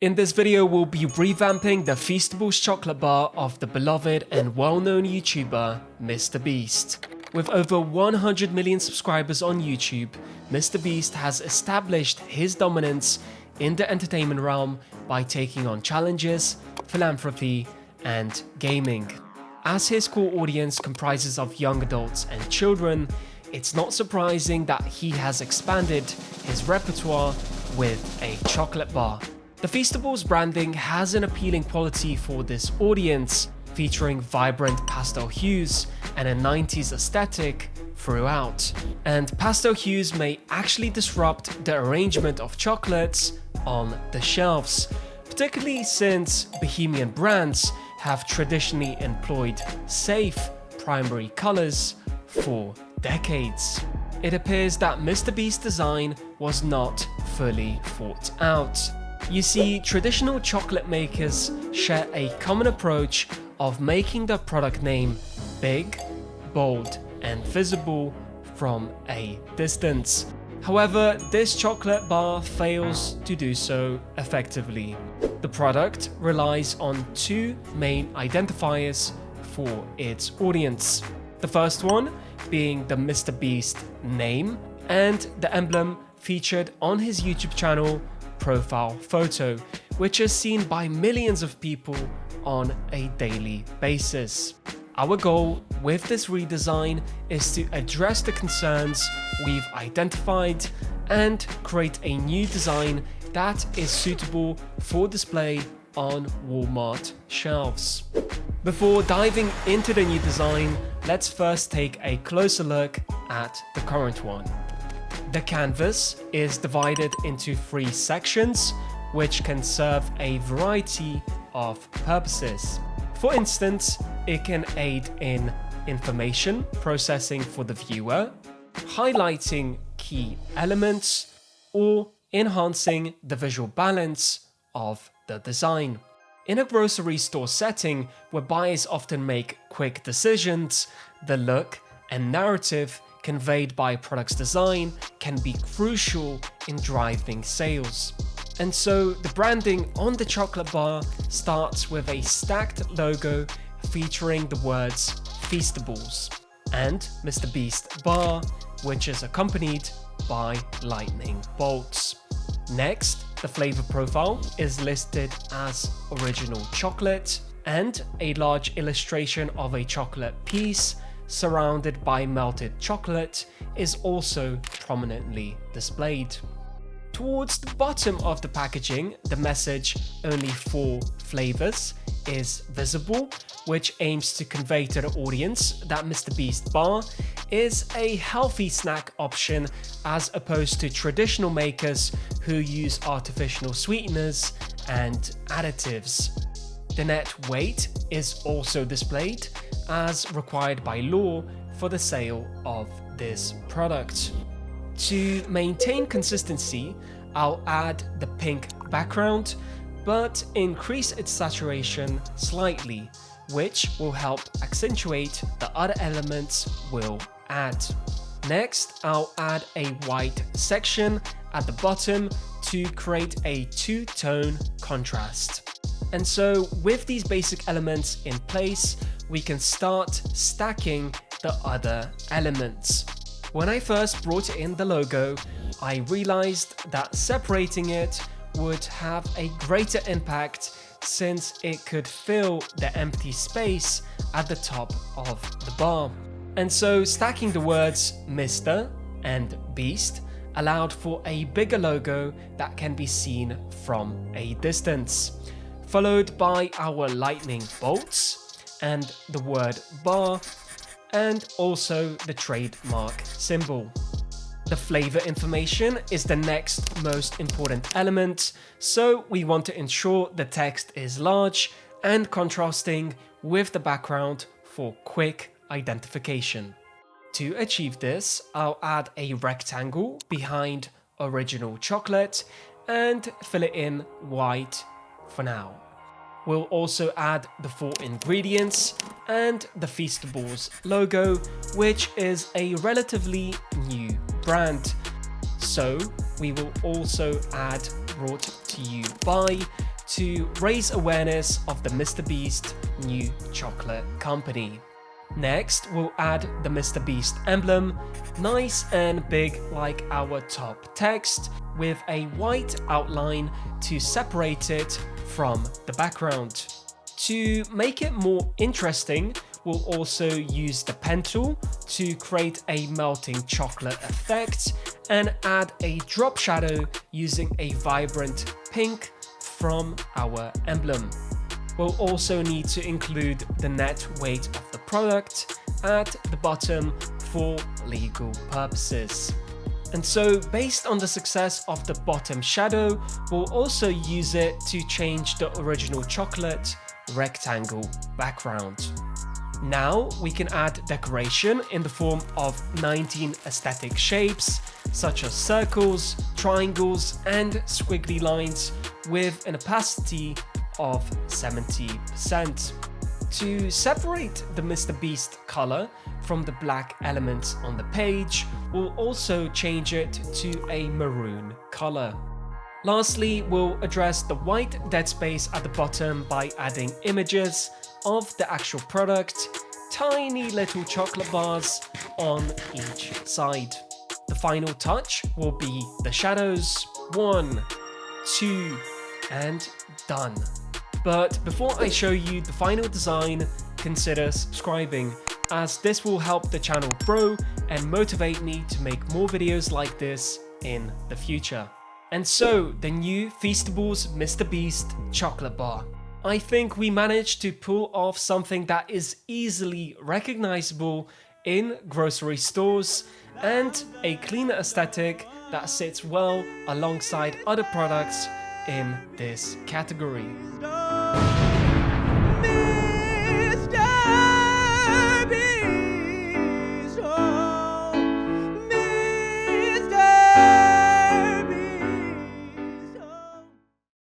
In this video, we'll be revamping the Feastables chocolate bar of the beloved and well-known YouTuber, Mr. Beast. With over 100 million subscribers on YouTube, Mr. Beast has established his dominance in the entertainment realm by taking on challenges, philanthropy, and gaming. As his core audience comprises of young adults and children, it's not surprising that he has expanded his repertoire with a chocolate bar. The Feastables branding has an appealing quality for this audience, featuring vibrant pastel hues and a 90s aesthetic throughout. And pastel hues may actually disrupt the arrangement of chocolates on the shelves, particularly since Bohemian brands have traditionally employed safe primary colors for decades. It appears that Mr. Beast's design was not fully thought out. You see, traditional chocolate makers share a common approach of making the product name big, bold, and visible from a distance. However, this chocolate bar fails to do so effectively. The product relies on two main identifiers for its audience. The first one being the Mr. Beast name and the emblem featured on his YouTube channel profile photo, which is seen by millions of people on a daily basis. Our goal with this redesign is to address the concerns we've identified and create a new design that is suitable for display on Walmart shelves. Before diving into the new design, let's first take a closer look at the current one. The canvas is divided into 3 sections, which can serve a variety of purposes. For instance, it can aid in information processing for the viewer, highlighting key elements, or enhancing the visual balance of the design. In a grocery store setting where buyers often make quick decisions, the look and narrative conveyed by a product's design can be crucial in driving sales. And so the branding on the chocolate bar starts with a stacked logo featuring the words Feastables and Mr. Beast bar, which is accompanied by lightning bolts. Next, the flavor profile is listed as original chocolate, and a large illustration of a chocolate piece surrounded by melted chocolate is also prominently displayed. Towards the bottom of the packaging, the message "Only 4 flavors" is visible, which aims to convey to the audience that Mr. Beast bar is a healthy snack option as opposed to traditional makers who use artificial sweeteners and additives. The net weight is also displayed as required by law for the sale of this product. To maintain consistency, I'll add the pink background, but increase its saturation slightly, which will help accentuate the other elements we'll add. Next, I'll add a white section at the bottom to create a two-tone contrast. And so with these basic elements in place, we can start stacking the other elements. When I first brought in the logo, I realized that separating it would have a greater impact since it could fill the empty space at the top of the bar. And so stacking the words Mr. and Beast allowed for a bigger logo that can be seen from a distance, followed by our lightning bolts and the word bar, and also the trademark symbol. The flavor information is the next most important element, so we want to ensure the text is large and contrasting with the background for quick identification. To achieve this, I'll add a rectangle behind original chocolate and fill it in white for now. We'll also add the 4 ingredients and the Feastables logo, which is a relatively new brand. So we will also add brought to you by to raise awareness of the MrBeast new chocolate company. Next, we'll add the MrBeast emblem, nice and big like our top text, with a white outline to separate it from the background. To make it more interesting, we'll also use the pen tool to create a melting chocolate effect and add a drop shadow using a vibrant pink from our emblem. We'll also need to include the net weight of the product at the bottom for legal purposes. And so, based on the success of the bottom shadow, we'll also use it to change the original chocolate rectangle background. Now we can add decoration in the form of 19 aesthetic shapes, such as circles, triangles, and squiggly lines with an opacity of 70%. To separate the MrBeast color from the black elements on the page, we'll also change it to a maroon color. Lastly, we'll address the white dead space at the bottom by adding images of the actual product, tiny little chocolate bars on each side. The final touch will be the shadows. 1, 2, and done. But before I show you the final design, consider subscribing, as this will help the channel grow and motivate me to make more videos like this in the future. And so, the new Feastables MrBeast chocolate bar. I think we managed to pull off something that is easily recognizable in grocery stores and a cleaner aesthetic that sits well alongside other products in this category.